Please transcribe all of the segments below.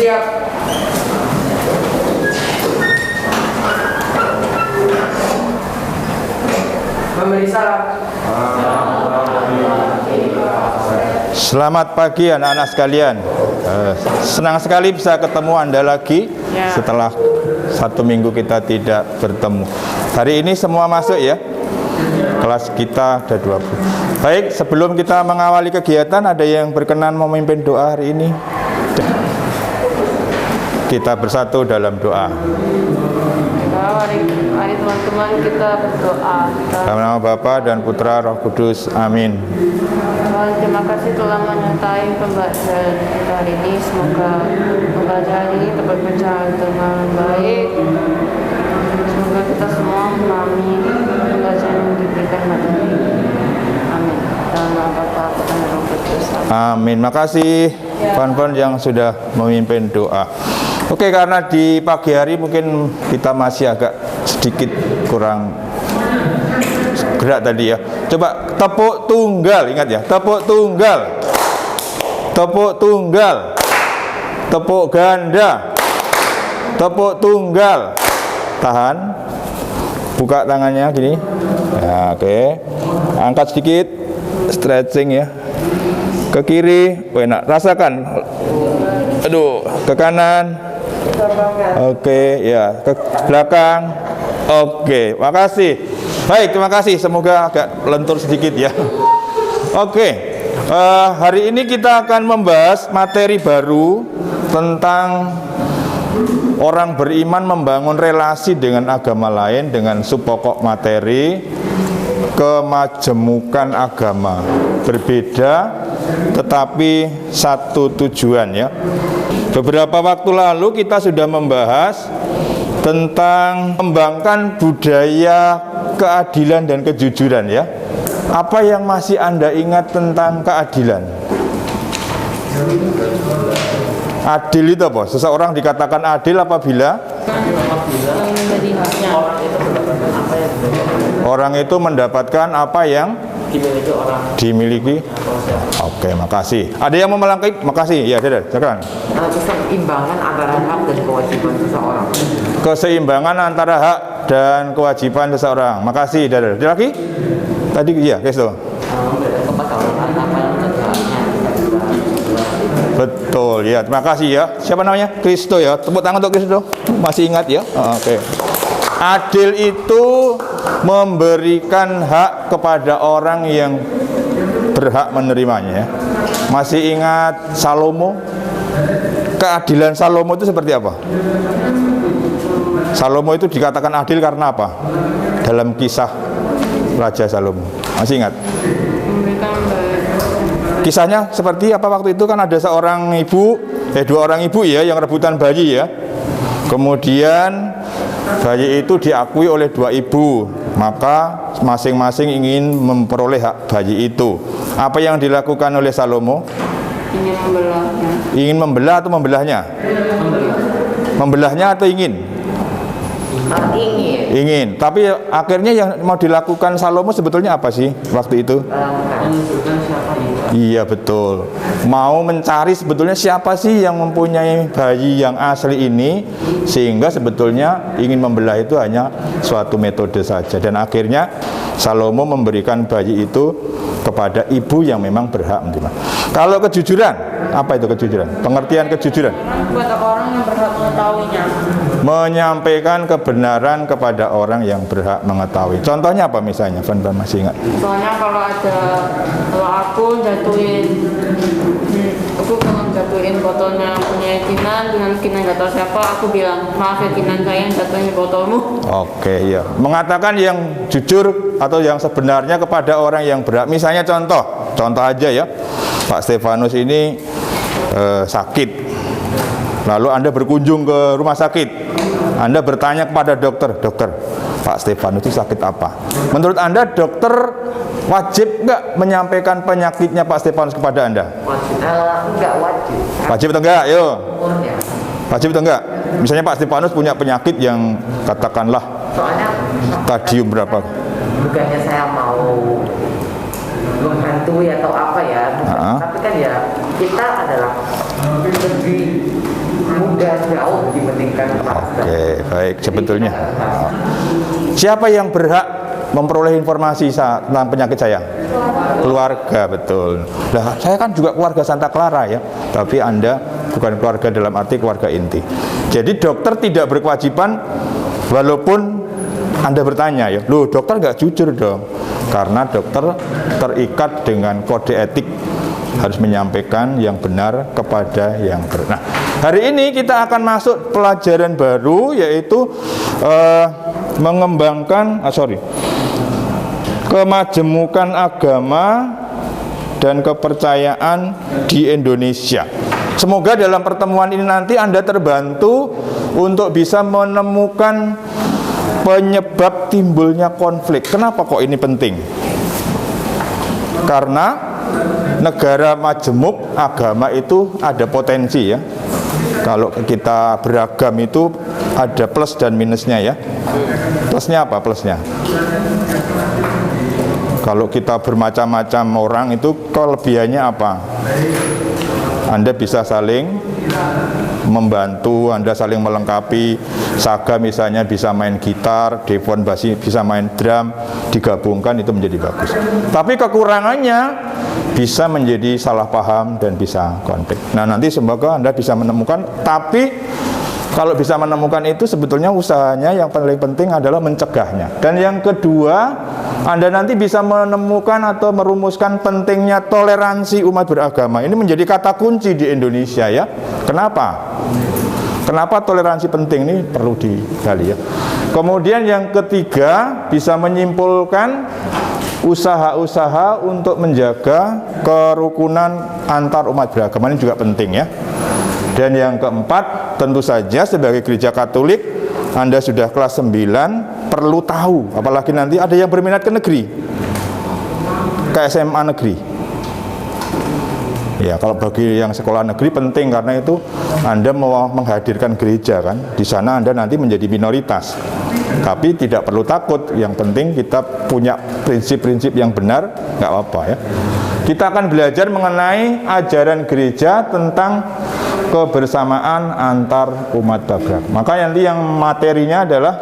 Siap. Memberi salam. Selamat pagi anak-anak sekalian. Senang sekali bisa ketemu Anda lagi setelah 1 minggu kita tidak bertemu. Hari ini semua masuk ya. Kelas kita ada 20. Baik, sebelum kita mengawali kegiatan, ada yang berkenan memimpin doa hari ini? Kita bersatu dalam doa. Mari teman-teman kita berdoa. Dalam nama Bapa dan Putra Roh Kudus. Amin. Tuhan, terima kasih telah menyertai pembacaan kita hari ini. Semoga pembacaan ini dapat berjalan dengan baik. Semoga kita semua memahami pembacaan yang diberikan hari ini. Amin. Dalam nama Bapa, Putra dan Roh Kudus. Amin. Makasih Pan-Pan yang sudah memimpin doa. Oke, karena di pagi hari mungkin kita masih agak sedikit kurang gerak tadi ya. Coba tepuk tunggal, ingat ya, tepuk tunggal, tepuk tunggal, tepuk ganda, tepuk tunggal. Tahan, buka tangannya gini. Ya, oke, angkat sedikit, stretching ya. Ke kiri, enak, rasakan. Aduh, ke kanan. Oke, ya, ke belakang. Oke, makasih. Baik, terima kasih. Semoga agak lentur sedikit ya. Oke, hari ini kita akan membahas materi baru tentang orang beriman membangun relasi dengan agama lain dengan subpokok materi kemajemukan agama. Berbeda tetapi satu tujuan ya. Beberapa waktu lalu kita sudah membahas tentang mengembangkan budaya keadilan dan kejujuran ya. Apa yang masih Anda ingat tentang keadilan? Adil itu apa? Seseorang dikatakan adil apabila orang itu mendapatkan apa yang dimiliki. Oke, makasih. Ada yang mau melangkahi? Makasih. Ya, Dada, silakan. Keseimbangan antara hak dan kewajiban seseorang. Keseimbangan antara hak dan kewajiban seseorang. Makasih, Dada. Ada lagi? Tadi iya, Kristo. Betul ya. Terima kasih ya. Siapa namanya? Kristo ya. Tepuk tangan untuk Kristo. Masih ingat ya? Oke. Adil itu memberikan hak kepada orang yang berhak menerimanya. Masih ingat Salomo? Keadilan Salomo itu seperti apa? Salomo itu dikatakan adil karena apa? Dalam kisah Raja Salomo. Masih ingat? Kisahnya seperti apa waktu itu? Kan ada seorang ibu, dua orang ibu ya yang rebutan bayi ya. Kemudian bayi itu diakui oleh dua ibu, maka masing-masing ingin memperoleh hak bayi itu. Apa yang dilakukan oleh Salomo? Ingin membelahnya. Ingin membelah atau membelahnya? Membelahnya atau ingin? Ingin. Tapi akhirnya yang mau dilakukan Salomo sebetulnya apa sih waktu itu? Iya betul. Mau mencari sebetulnya siapa sih yang mempunyai bayi yang asli ini, sehingga sebetulnya ingin membelah itu hanya suatu metode saja. Dan akhirnya Salomo memberikan bayi itu kepada ibu yang memang berhak menerima. Kalau kejujuran, apa itu kejujuran? Pengertian kejujuran? Kepada orang yang berhak mengetahuinya. Menyampaikan kebenaran kepada orang yang berhak mengetahui. Contohnya apa misalnya? Van masih ingat? Soalnya kalau aku jatuhin botolnya punya Kinan, dengan Kinan nggak tahu siapa, aku bilang maaf ya Kinan, saya yang jatuhin botolmu. Oke ya, mengatakan yang jujur atau yang sebenarnya kepada orang yang berhak. Misalnya contoh aja ya, Pak Stefanus ini sakit, lalu Anda berkunjung ke rumah sakit. Anda bertanya kepada dokter, Pak Stefanus itu sakit apa? Menurut Anda dokter wajib nggak menyampaikan penyakitnya Pak Stefanus kepada Anda? Enggak wajib. Wajib atau enggak? Yo. Wajib atau enggak? Misalnya Pak Stefanus punya penyakit yang katakanlah stadium berapa? Bukannya saya mau menghantui atau apa ya, tapi kan ya kita adalah lebih muda jauh dipentingkan. Oke, baik. Sebetulnya siapa yang berhak memperoleh informasi tentang penyakit saya? Keluarga, betul. Nah, saya kan juga keluarga Santa Clara ya, tapi Anda bukan keluarga dalam arti keluarga inti. Jadi dokter tidak berkewajiban, walaupun Anda bertanya ya, loh dokter nggak jujur dong, karena dokter terikat dengan kode etik, harus menyampaikan yang benar kepada yang benar. Nah, hari ini kita akan masuk pelajaran baru, yaitu mengembangkan kemajemukan agama dan kepercayaan di Indonesia. Semoga dalam pertemuan ini nanti Anda terbantu untuk bisa menemukan penyebab timbulnya konflik. Kenapa kok ini penting? Karena negara majemuk agama itu ada potensi ya. Kalau kita beragam itu ada plus dan minusnya ya. Plusnya apa plusnya? Kalau kita bermacam-macam orang itu kelebihannya apa? Anda bisa saling membantu, Anda saling melengkapi. Saga misalnya bisa main gitar, Devon bisa main drum, digabungkan itu menjadi bagus. Tapi kekurangannya bisa menjadi salah paham dan bisa konflik. Nah, nanti semoga Anda bisa menemukan, tapi kalau bisa menemukan itu sebetulnya usahanya yang paling penting adalah mencegahnya. Dan yang kedua, Anda nanti bisa menemukan atau merumuskan pentingnya toleransi umat beragama. Ini menjadi kata kunci di Indonesia ya. Kenapa? Kenapa toleransi penting, ini perlu digali ya. Kemudian yang ketiga, bisa menyimpulkan usaha-usaha untuk menjaga kerukunan antar umat beragama, ini juga penting ya. Dan yang keempat, tentu saja sebagai gereja Katolik, Anda sudah kelas 9, perlu tahu, apalagi nanti ada yang berminat ke negeri, ke SMA negeri. Ya, kalau bagi yang sekolah negeri penting, karena itu Anda mau menghadirkan gereja kan, di sana Anda nanti menjadi minoritas. Tapi tidak perlu takut, yang penting kita punya prinsip-prinsip yang benar, nggak apa-apa ya. Kita akan belajar mengenai ajaran gereja tentang kebersamaan antar umat beragama. Maka nanti yang materinya adalah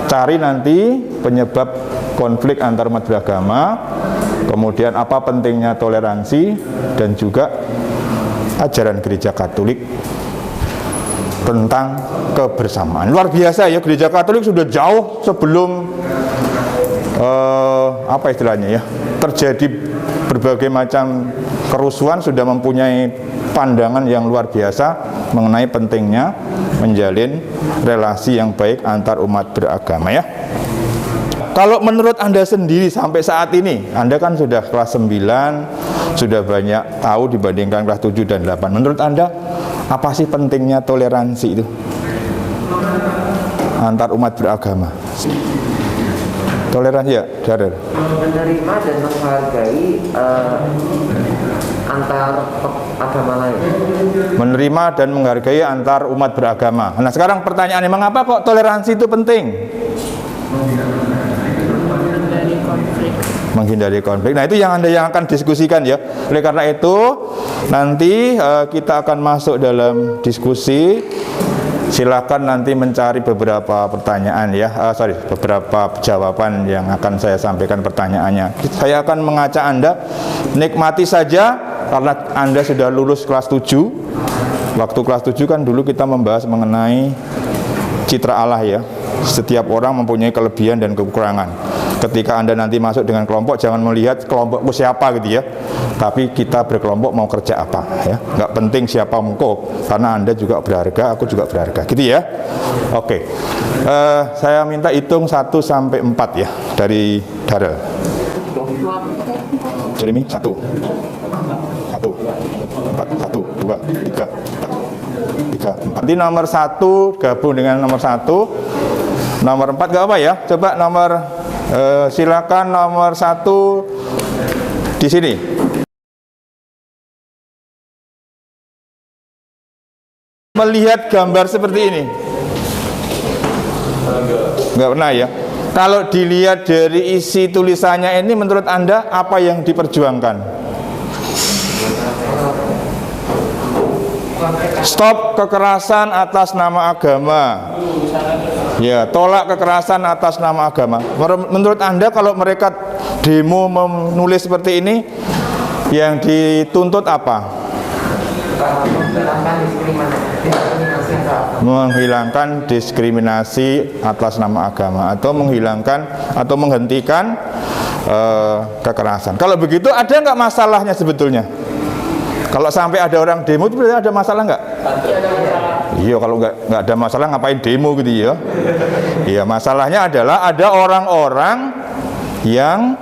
cari nanti penyebab konflik antar umat beragama, kemudian apa pentingnya toleransi, dan juga ajaran gereja Katolik tentang kebersamaan. Luar biasa ya, gereja Katolik sudah jauh sebelum apa istilahnya ya, terjadi berbagai macam kerusuhan, sudah mempunyai pandangan yang luar biasa mengenai pentingnya menjalin relasi yang baik antar umat beragama ya. Kalau menurut Anda sendiri sampai saat ini, Anda kan sudah kelas 9, sudah banyak tahu dibandingkan kelas 7 dan 8. Menurut Anda, apa sih pentingnya toleransi itu antar umat beragama? Toleransi ya, Darul? Menerima dan menghargai antar agama lain. Menerima dan menghargai antar umat beragama. Nah, sekarang pertanyaannya, mengapa kok toleransi itu penting? Menghindari konflik. Nah, itu yang Anda yang akan diskusikan ya. Oleh karena itu, nanti kita akan masuk dalam diskusi. Silakan nanti mencari beberapa pertanyaan ya, beberapa jawaban yang akan saya sampaikan pertanyaannya. Saya akan mengajak Anda, nikmati saja karena Anda sudah lulus kelas 7. Waktu kelas 7 kan dulu kita membahas mengenai citra Allah ya. Setiap orang mempunyai kelebihan dan kekurangan. Ketika Anda nanti masuk dengan kelompok, jangan melihat kelompokku siapa gitu ya, tapi kita berkelompok mau kerja apa ya. Nggak penting siapa engkau, karena Anda juga berharga, aku juga berharga gitu ya. Oke, saya minta hitung 1 sampai 4 ya dari Darul. Jeremy 1 1 4 1 2 3 4. Nanti nomor 1 gabung dengan nomor 1. Nomor 4 gak apa ya? Coba nomor silakan nomor 1 di sini. Melihat gambar seperti ini. Enggak pernah ya? Kalau dilihat dari isi tulisannya ini, menurut Anda apa yang diperjuangkan? Stop kekerasan atas nama agama. Ya, tolak kekerasan atas nama agama. Menurut Anda kalau mereka demo menulis seperti ini, yang dituntut apa? Menghilangkan diskriminasi atas nama agama, atau menghilangkan atau menghentikan kekerasan. Kalau begitu ada nggak masalahnya sebetulnya? Kalau sampai ada orang demo itu berarti ada masalah nggak? Iya, kalau nggak ada masalah ngapain demo gitu ya? Iya, masalahnya adalah ada orang-orang yang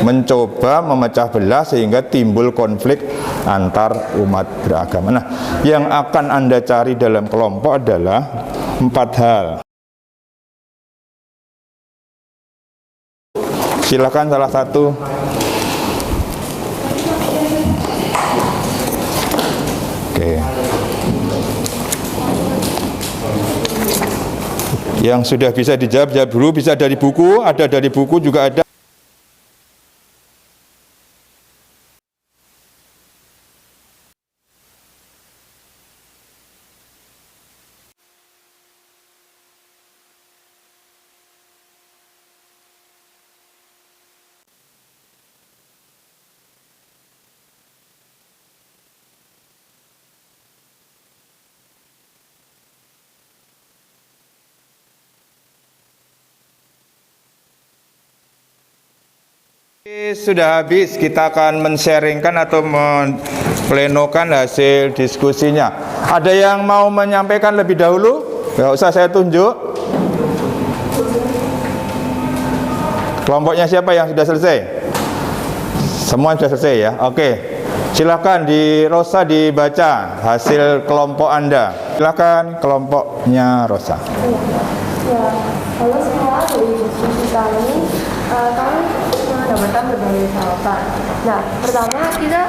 mencoba memecah belah sehingga timbul konflik antar umat beragama. Nah, yang akan Anda cari dalam kelompok adalah 4 hal. Silakan salah satu. Oke. Yang sudah bisa dijawab, jawab dulu. Bisa dari buku, ada dari buku juga ada. Sudah habis, kita akan men-sharingkan atau memplenokan hasil diskusinya. Ada yang mau menyampaikan lebih dahulu? Nggak usah saya tunjuk. Kelompoknya siapa yang sudah selesai? Semua sudah selesai ya? Oke. Silakan di Rosa dibaca hasil kelompok Anda. Silakan kelompoknya Rosa. Ya, halo semua, dari diskusi kami mendapatkan berbagai jawaban. Nah, pertama kita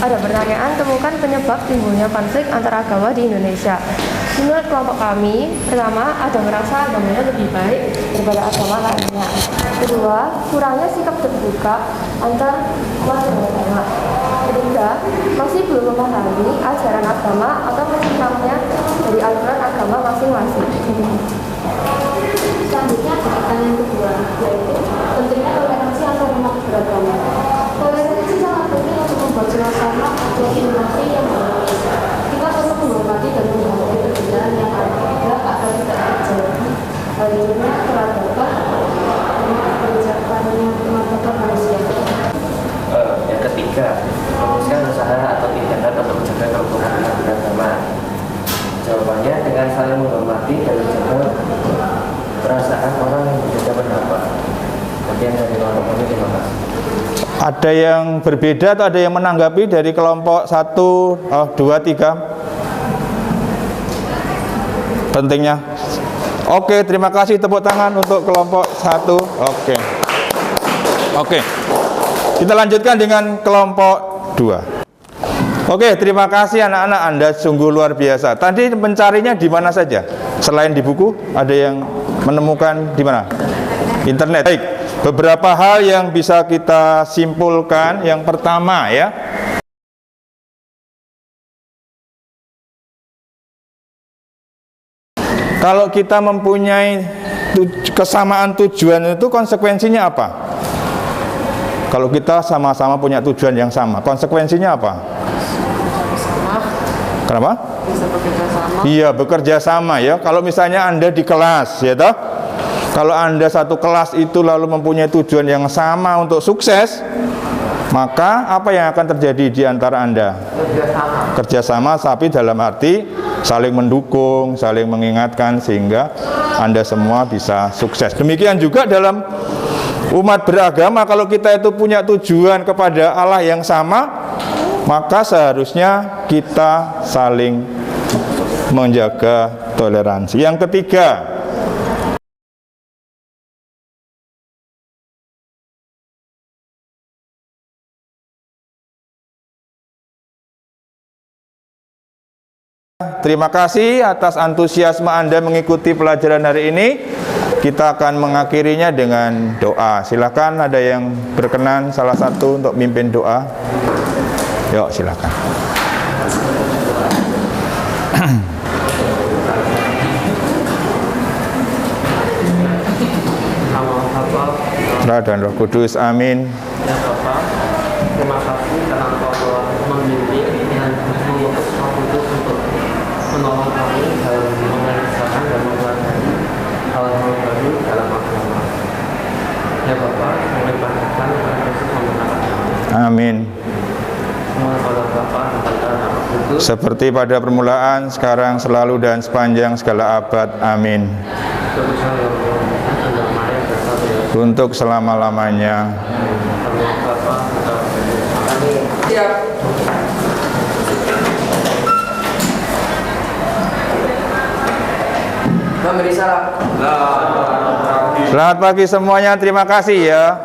ada pertanyaan, temukan penyebab timbulnya konflik antar agama di Indonesia. Menurut kelompok kami, pertama ada merasa agamanya lebih baik daripada agama lainnya. Kedua, kurangnya sikap terbuka antar umat beragama. Ketiga, masih belum memahami ajaran agama atau menyimaknya dari aturan agama masing-masing. Selanjutnya pertanyaan kedua, yaitu pentingnya toleransi antar umat beragama. Toleransi sangat penting untuk membuat suasana atau inovasi yang harmonis. Kita perlu menghormati dan menghargai perbedaan yang ada agar tidak terjadi halnya peradaban kemanusiaan manusia. Yang ketiga, memutuskan usaha atau tindakan untuk menjaga kerukunan umat beragama. Jawabannya dengan saling menghormati dan menjaga perasaan orang yang berbeda pendapat. Kemudian dari kelompok ini, terima kasih. Ada yang berbeda atau ada yang menanggapi dari kelompok 1, 2, 3? Pentingnya. Oke, terima kasih, tepuk tangan untuk kelompok 1. Oke. Kita lanjutkan dengan kelompok 2. Oke, terima kasih anak-anak, Anda sungguh luar biasa. Tadi mencarinya di mana saja? Selain di buku, ada yang menemukan di mana? Internet. Baik, beberapa hal yang bisa kita simpulkan. Yang pertama ya, kalau kita mempunyai kesamaan tujuan itu konsekuensinya apa? Kalau kita sama-sama punya tujuan yang sama, konsekuensinya apa? Kenapa? Bisa bekerja sama. Iya, bekerja sama ya. Kalau misalnya Anda di kelas, ya toh? Kalau Anda satu kelas itu lalu mempunyai tujuan yang sama untuk sukses, maka apa yang akan terjadi di antara Anda? Kerjasama, tapi dalam arti saling mendukung, saling mengingatkan sehingga Anda semua bisa sukses. Demikian juga dalam umat beragama, kalau kita itu punya tujuan kepada Allah yang sama, maka seharusnya kita saling menjaga toleransi. Yang ketiga, terima kasih atas antusiasme Anda mengikuti pelajaran hari ini. Kita akan mengakhirinya dengan doa. Silakan, ada yang berkenan salah satu untuk mimpin doa. Yuk, silakan. Nama Bapa, Putra dan Roh Kudus. Amin. ya Bapa, terima kasih karena Engkau telah membimbing dan mengutus Roh Kudus untuk menolong kami dalam mengerjakan dan mempelajari hal-hal baru dalam agama. Ya Bapa, kami panjatkan kepada Yesus menggunakan nama. Amin. Semua kepada Bapa dan Putra dan Roh Kudus. Seperti pada permulaan, sekarang, selalu, dan sepanjang segala abad. Amin. Kuduslah yang Maha Tunggal Maria bersatu ya. Untuk selama-lamanya. Sama Bapa, Putra, dan Roh Kudus. Amin. Siap. Memberi salam. Selamat pagi semuanya, terima kasih ya.